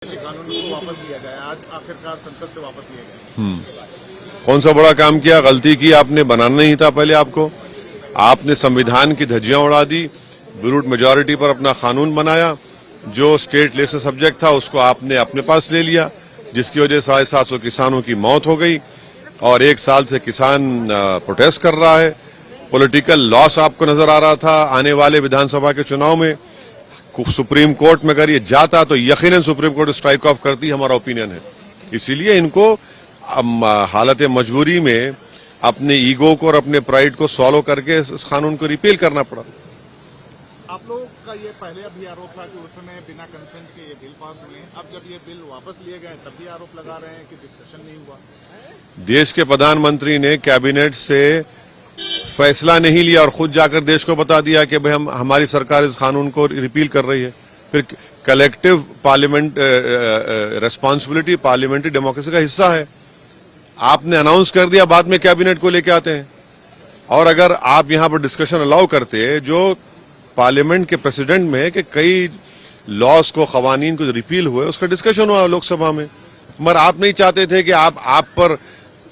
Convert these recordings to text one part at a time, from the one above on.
कानून को वापस लिया जाए, आज आखिरकार संसद से वापस लिया गया। कौन सा बड़ा काम किया? गलती की आपने, बनाना नहीं था पहले आपको। आपने संविधान की धज्जियां उड़ा दी, ब्रूट मेजॉरिटी पर अपना कानून बनाया, जो स्टेट लेस सब्जेक्ट था उसको आपने अपने पास ले लिया, जिसकी वजह से 750 किसानों की मौत हो गई और 1 साल से किसान प्रोटेस्ट कर रहा है। पॉलिटिकल लॉस आपको नजर आ रहा था। आने वाले विधानसभा के चुनाव में सुप्रीम कोर्ट में अगर ये जाता तो यकीनन सुप्रीम कोर्ट स्ट्राइक ऑफ करती, हमारा ओपिनियन है। इसीलिए इनको हालत मजबूरी में अपने ईगो को और अपने प्राइड को सॉल्व करके इस कानून को रिपील करना पड़ा। आप लोगों का ये पहले भी आरोप था कि उस समय बिना कंसेंट के ये बिल पास हुए। अब जब ये बिल वापस लिए गए तब भी आरोप लगा रहे हैं कि डिस्कशन नहीं हुआ। देश के प्रधानमंत्री ने कैबिनेट से फैसला नहीं लिया और खुद जाकर देश को बता दिया कि भाई हमारी सरकार इस कानून को रिपील कर रही है। फिर collective parliament responsibility parliamentary democracy का हिस्सा है। आपने अनाउंस कर दिया, बाद में कैबिनेट को लेके आते हैं। और अगर आप यहां पर डिस्कशन अलाउ करते, जो पार्लियामेंट के प्रेसिडेंट में है कि कई लॉज को, कवानीन को रिपील हुए, उसका डिस्कशन हुआ लोकसभा में, मगर आप नहीं चाहते थे कि आप पर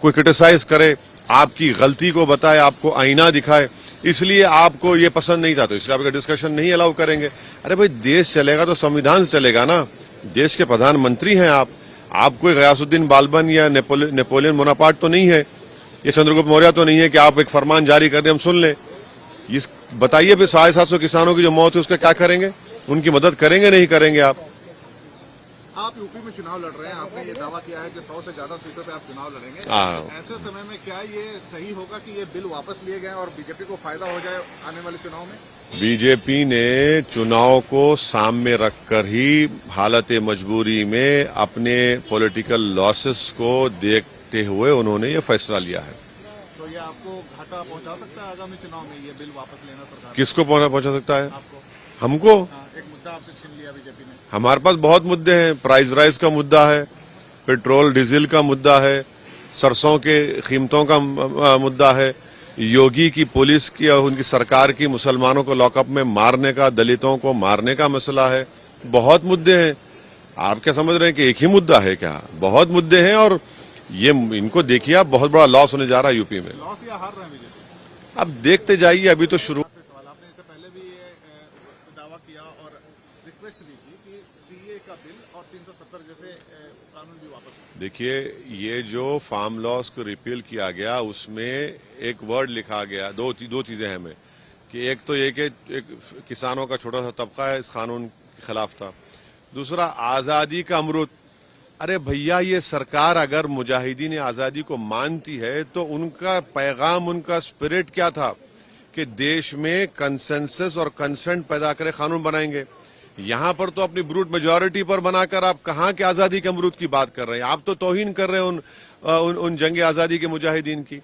कोई क्रिटिसाइज करे, आपकी गलती को बताए, आपको आईना दिखाए, इसलिए आपको ये पसंद नहीं था, तो इसलिए आपका डिस्कशन नहीं अलाउ करेंगे। अरे भाई, देश चलेगा तो संविधान से चलेगा ना। देश के प्रधानमंत्री हैं आप कोई गयासुद्दीन बालबन या नेपोलियन बोनापार्ट तो नहीं है, ये चंद्रगुप्त मौर्य तो नहीं है कि आप एक फरमान जारी कर दें हम सुन लें। इस बताइए फिर 750 किसानों की जो मौत है उसका क्या करेंगे? उनकी मदद करेंगे नहीं करेंगे? आप यूपी में चुनाव लड़ रहे हैं, आपने ये दावा किया है कि 100 से ज्यादा सीटों पे आप चुनाव लड़ेंगे। ऐसे समय में क्या ये सही होगा कि ये बिल वापस लिए गए और बीजेपी को फायदा हो जाए आने वाले चुनाव में? बीजेपी ने चुनाव को सामने रखकर ही हालत मजबूरी में अपने पॉलिटिकल लॉसेस को देखते हुए उन्होंने ये फैसला लिया है। तो ये आपको घाटा पहुंचा सकता है आगामी चुनाव में, ये बिल वापस लेना सरकार? किसको पहुंचा सकता है? आपको। हमको? एक मुद्दा आपसे छीन लिया बीजेपी ने। हमारे पास बहुत मुद्दे हैं। प्राइस राइज का मुद्दा है, पेट्रोल डीजल का मुद्दा है, सरसों के कीमतों का मुद्दा है, योगी की पुलिस की और उनकी सरकार की मुसलमानों को लॉकअप में मारने का, दलितों को मारने का मसला है। बहुत मुद्दे हैं। आप क्या समझ रहे हैं कि एक ही मुद्दा है? क्या बहुत मुद्दे हैं। और ये इनको देखिए आप, बहुत बड़ा लॉस होने जा रहा है यूपी में। लॉस या हार रहे हैं बीजेपी? अब देखते जाइए, अभी तो शुरू। आपने इससे पहले भी ये दावा किया और रिक्वेस्ट भी की कि सीए का बिल और 370 जैसे कानून भी वापस। देखिए, ये जो फार्म लॉस को रिपील किया गया उसमें एक वर्ड लिखा गया, दो चीजें हैं में कि एक तो ये कि एक किसानों का छोटा सा तबका है इस कानून के खिलाफ था, दूसरा आजादी का अमृत। अरे भैया, ये सरकार अगर मुजाहिदीन आजादी को मानती है तो उनका पैगाम, उनका स्पिरिट क्या था कि देश में कंसेंसस और कंसेंट पैदा करे कानून बनाएंगे। यहां पर तो अपनी ब्रूट मेजॉरिटी पर बनाकर आप कहां के आजादी के अमरूद की बात कर रहे हैं? आप तो तौहीन कर रहे हैं उन जंग आजादी के मुजाहिदीन की।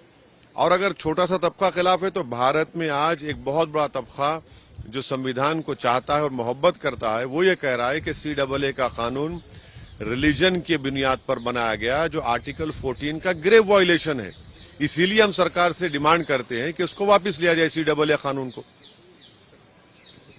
और अगर छोटा सा तबका खिलाफ है तो भारत में आज एक बहुत बड़ा तबका जो संविधान को चाहता है और मोहब्बत करता है, वो ये कह रहा है कि CAA का कानून रिलीजन की बुनियाद पर बनाया गया, जो आर्टिकल 14 का ग्रेव वायलेशन है। इसीलिए हम सरकार से डिमांड करते हैं कि उसको वापस लिया जाए CAA कानून को।